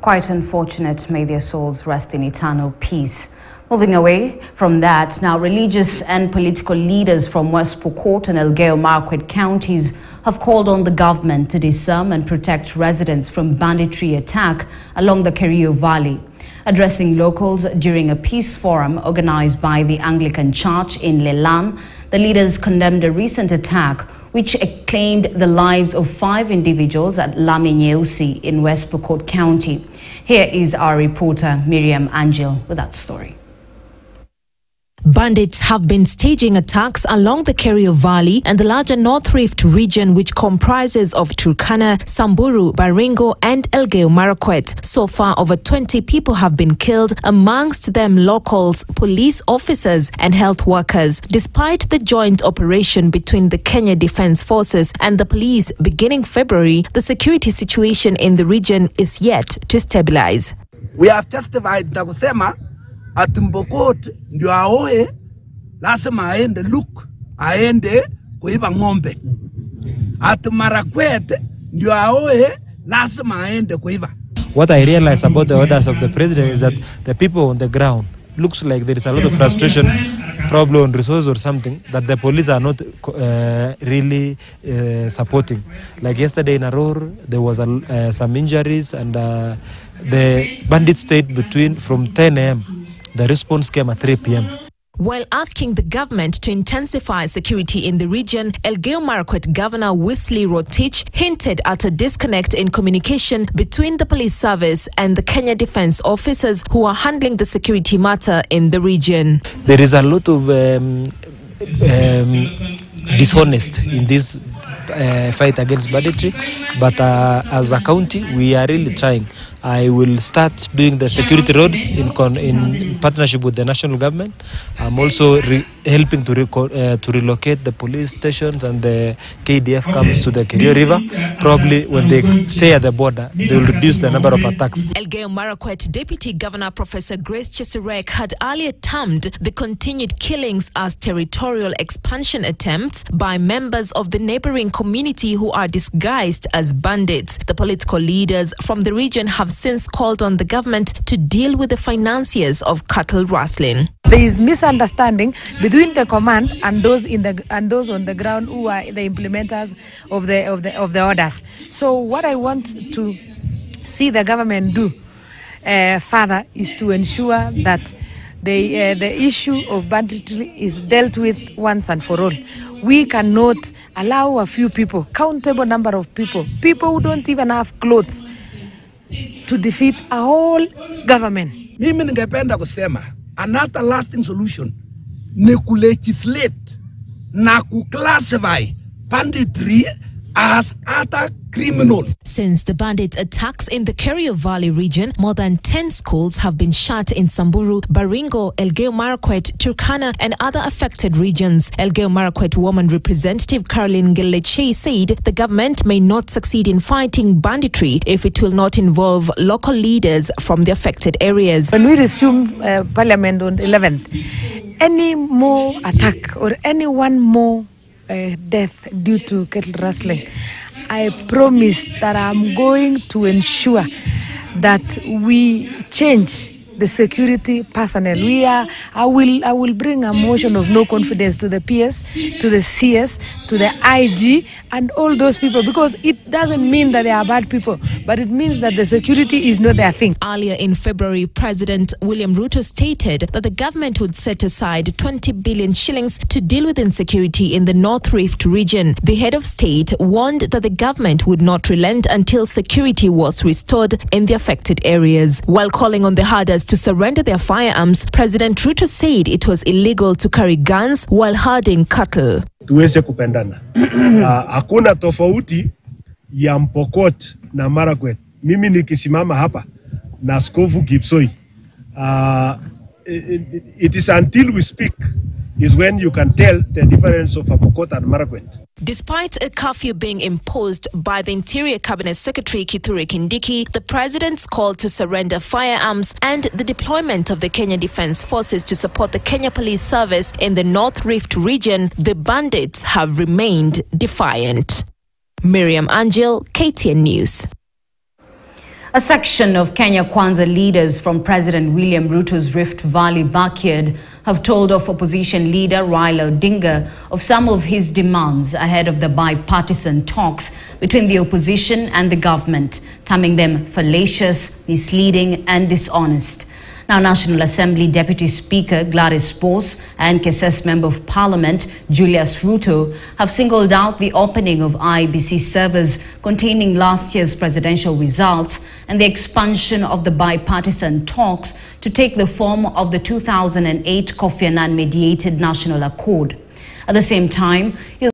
Quite unfortunate. May their souls rest in eternal peace. Moving away from that, now religious and political leaders from West Pokot and Elgeyo Marakwet counties have called on the government to disarm and protect residents from banditry attack along the Kerio Valley. Addressing locals during a peace forum organized by the Anglican Church in Lelan, the leaders condemned a recent attack which claimed the lives of 5 individuals at Laminyeusi in West Pokot County. Here is our reporter Miriam Angel with that story. Bandits have been staging attacks along the Kerio Valley and the larger North Rift region, which comprises of Turkana, Samburu, Baringo and Elgeyo Marakwet. So far, over 20 people have been killed, amongst them locals, police officers and health workers. Despite the joint operation between the Kenya Defence Forces and the police beginning February, the security situation in the region is yet to stabilize. We have testified na kusema Atumbokot ndio aoe lazima aende aende kuiba ng'ombe. Marakwet ndio aoe lazima aende kuiba. What I realize about the orders of the president is that the people on the ground looks like there is a lot of frustration, problem on resource or something that the police are not really supporting. Like yesterday in Aror, there was some injuries and the bandits stayed from 10 a.m. The response came at 3 p.m. While asking the government to intensify security in the region, Elgeyo Marakwet Governor Wesley Rotich hinted at a disconnect in communication between the police service and the Kenya Defence officers who are handling the security matter in the region. There is a lot of dishonest in this fight against banditry, but as a county, we are really trying. I will start doing the security roads in partnership with the national government. I'm also helping to relocate the police stations and the KDF comes to the Kerio River. Probably when they stay at the border, they will reduce the number of attacks. Elgeyo Marakwet Deputy Governor Professor Grace Cheserek had earlier termed the continued killings as territorial expansion attempts by members of the neighboring community who are disguised as bandits. The political leaders from the region have since called on the government to deal with the financiers of cattle rustling. There is misunderstanding between the command and those on the ground who are the implementers of the orders. So what I want to see the government do further is to ensure that the issue of banditry is dealt with once and for all. We cannot allow a few people, countable number of people who don't even have clothes, to defeat a whole government. Mimi ningependa kusema another lasting solution ni kulegislate na kuclassify banditry as other criminals. Since the bandit attacks in the Kerio Valley region, more than 10 schools have been shut in Samburu, Baringo, Elgeyo Marakwet, Turkana and other affected regions. Elgeyo Marakwet woman representative Caroline Ngeleche said the government may not succeed in fighting banditry if it will not involve local leaders from the affected areas. When we resume Parliament on the 11th, any more attack or any one more death due to cattle rustling, I promise that I'm going to ensure that we change the security personnel. I will bring a motion of no confidence to the PS, to the CS, to the IG, and all those people, because it doesn't mean that they are bad people, but it means that the security is not their thing. Earlier in February, President William Ruto stated that the government would set aside 20 billion shillings to deal with insecurity in the North Rift region. The head of state warned that the government would not relent until security was restored in the affected areas. While calling on the herders to surrender their firearms, President Ruto said it was illegal to carry guns while herding cattle. Tuweze kupendana. Hakuna tofauti ya Mpokot na Marakwet. Mimi nikisimama hapa na Askofu Kipsoi. It is until we speak is when you can tell the difference of Pokot and Marakwet. Despite a curfew being imposed by the Interior Cabinet Secretary Kithure Kindiki, the president's call to surrender firearms and the deployment of the Kenya Defence Forces to support the Kenya Police Service in the North Rift region, the bandits have remained defiant. Miriam Angel, KTN News. A section of Kenya Kwanza leaders from President William Ruto's Rift Valley backyard have told of opposition leader Raila Odinga of some of his demands ahead of the bipartisan talks between the opposition and the government, terming them fallacious, misleading and dishonest. Now, National Assembly Deputy Speaker Gladys Bose and KSS Member of Parliament Julius Ruto have singled out the opening of IEBC servers containing last year's presidential results and the expansion of the bipartisan talks to take the form of the 2008 Kofi Annan mediated National Accord. At the same time,